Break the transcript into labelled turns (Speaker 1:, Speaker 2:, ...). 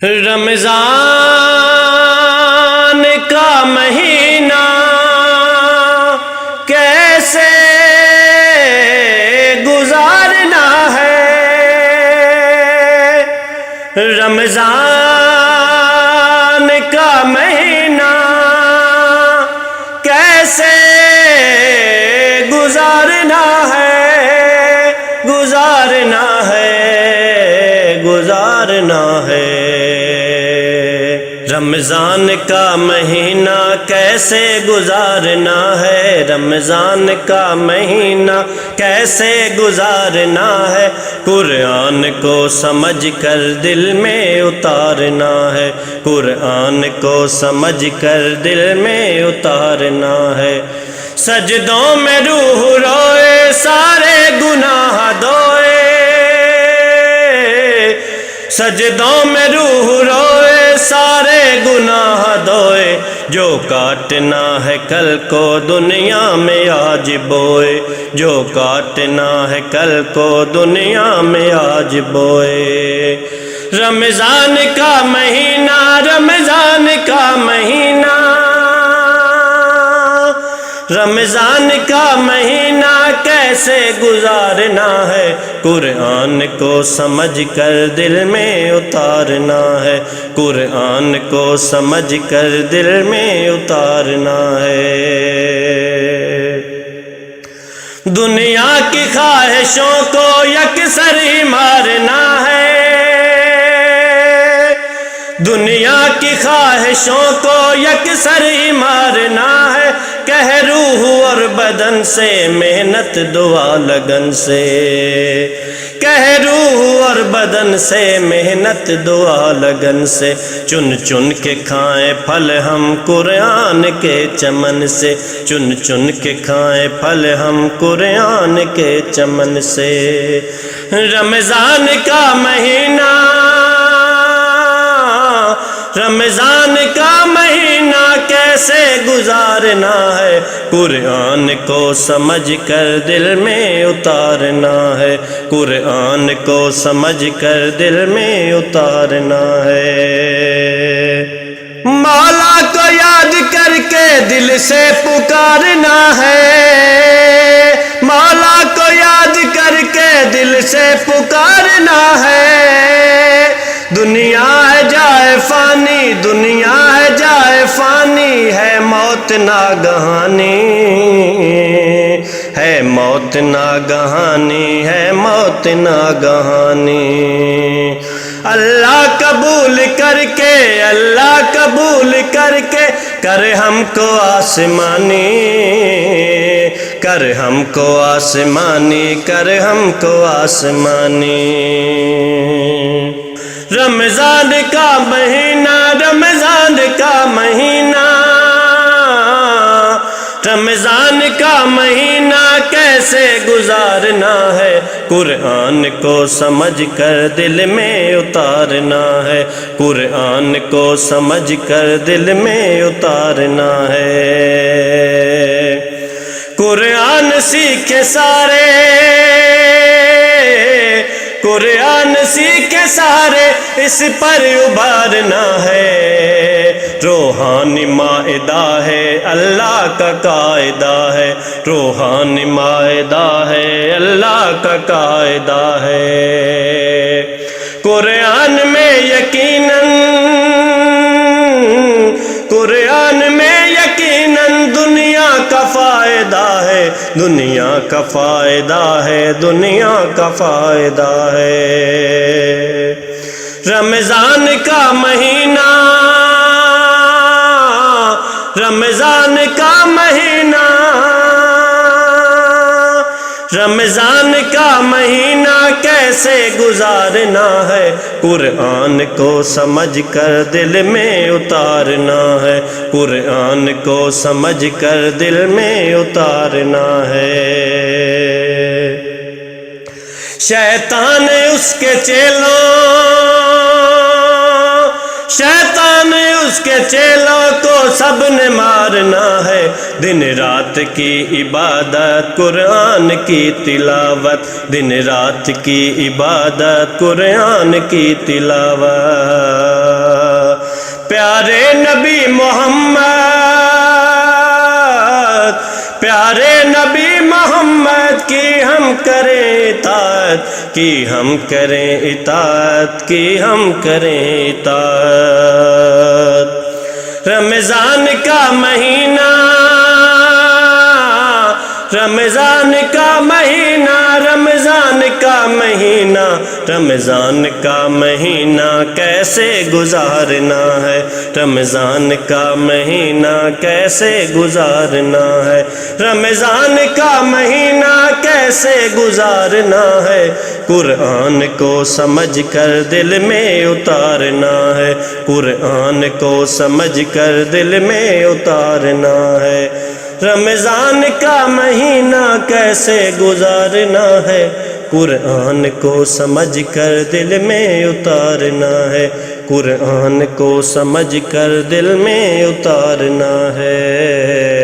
Speaker 1: رمضان کا مہینہ کیسے گزارنا ہے، رمضان کا مہینہ کیسے گزارنا ہے، گزارنا ہے، گزارنا ہے۔ رمضان کا مہینہ کیسے گزارنا ہے، رمضان کا مہینہ کیسے گزارنا ہے، قرآن کو سمجھ کر دل میں اتارنا ہے، قرآن کو سمجھ کر دل میں اتارنا ہے۔ سجدوں میں روح روئے سارے گناہ دھوئے، سجدوں میں روح روئے سارے گناہ دھوئے، جو کاٹنا ہے کل کو دنیا میں آج بوئے، جو کاٹنا ہے کل کو دنیا میں آج بوئے۔ رمضان کا مہینہ، رمضان کا مہینہ، رمضان کا مہینہ کیسے گزارنا ہے، قرآن کو سمجھ کر دل میں اتارنا ہے، قرآن کو سمجھ کر دل میں اتارنا ہے۔ دنیا کی خواہشوں کو یکسر ہی مارنا ہے، دنیا کی خواہشوں کو یکسر ہی مارنا ہے، کہہ روح اور بدن سے محنت دعا لگن سے، کہہ روح اور بدن سے محنت دعا لگن سے، چن چن کے کھائیں پھل ہم قرآن کے چمن سے، چن چن کے کھائیں پھل ہم قرآن کے چمن سے۔ رمضان کا مہینہ، رمضان کا مہینہ کیسے گزارنا ہے، قرآن کو سمجھ کر دل میں اتارنا ہے، قرآن کو سمجھ کر دل میں اتارنا ہے۔ مولا کو یاد کر کے دل سے پکارنا ہے، مولا کو یاد کر کے دل سے پکارنا ہے۔ دنیا ہے جائے فانی، دنیا ہے جائے فانی، ہے موت ناگہانی، ہے موت ناگہانی، ہے موت ناگہانی۔ اللہ قبول کر کے، اللہ قبول کر کے، کر ہم کو آسمانی، کر ہم کو آسمانی، کر ہم کو آسمانی۔ رمضان کا مہینہ، رمضان کا مہینہ، رمضان کا مہینہ کیسے گزارنا ہے، قرآن کو سمجھ کر دل میں اتارنا ہے، قرآن کو سمجھ کر دل میں اتارنا ہے۔ قرآن سیکھے سارے، قرآن سیکھے سارے، اس پر ابھارنا ہے، روحانی مائدہ ہے اللہ کا قاعدہ ہے، روحانی مائدہ ہے اللہ کا قاعدہ ہے۔ قرآن میں یقیناً، قرآن میں یقیناً دنیا کا فائدہ ہے، دنیا کا فائدہ ہے، دنیا کا فائدہ ہے۔ رمضان کا مہینہ، رمضان کا مہینہ، رمضان کا مہینہ کیسے گزارنا ہے، قرآن کو سمجھ کر دل میں اتارنا ہے، قرآن کو سمجھ کر دل میں اتارنا ہے۔ شیطان اس کے چیلوں، شیطان اس کے چیلوں کو سب نے مارنا ہے، دن رات کی عبادت قرآن کی تلاوت، دن رات کی عبادت قرآن کی تلاوت۔ پیارے نبی محمد، پیارے نبی محمد کی ہم کریں اطاعت، کی ہم کریں اطاعت، کی ہم کریں اطاعت۔ رمضان کا مہینہ، رمضان کا مہینہ، رمضان کا مہینہ، رمضان کا مہینہ کیسے گزارنا ہے، رمضان کا مہینہ کیسے گزارنا ہے، رمضان کا مہینہ کیسے گزارنا ہے، قرآن کو سمجھ کر دل میں اتارنا ہے، قرآن کو سمجھ کر دل میں اتارنا ہے۔ رمضان کا مہینہ کیسے گزارنا ہے، قرآن کو سمجھ کر دل میں اتارنا ہے، قرآن کو سمجھ کر دل میں اتارنا ہے۔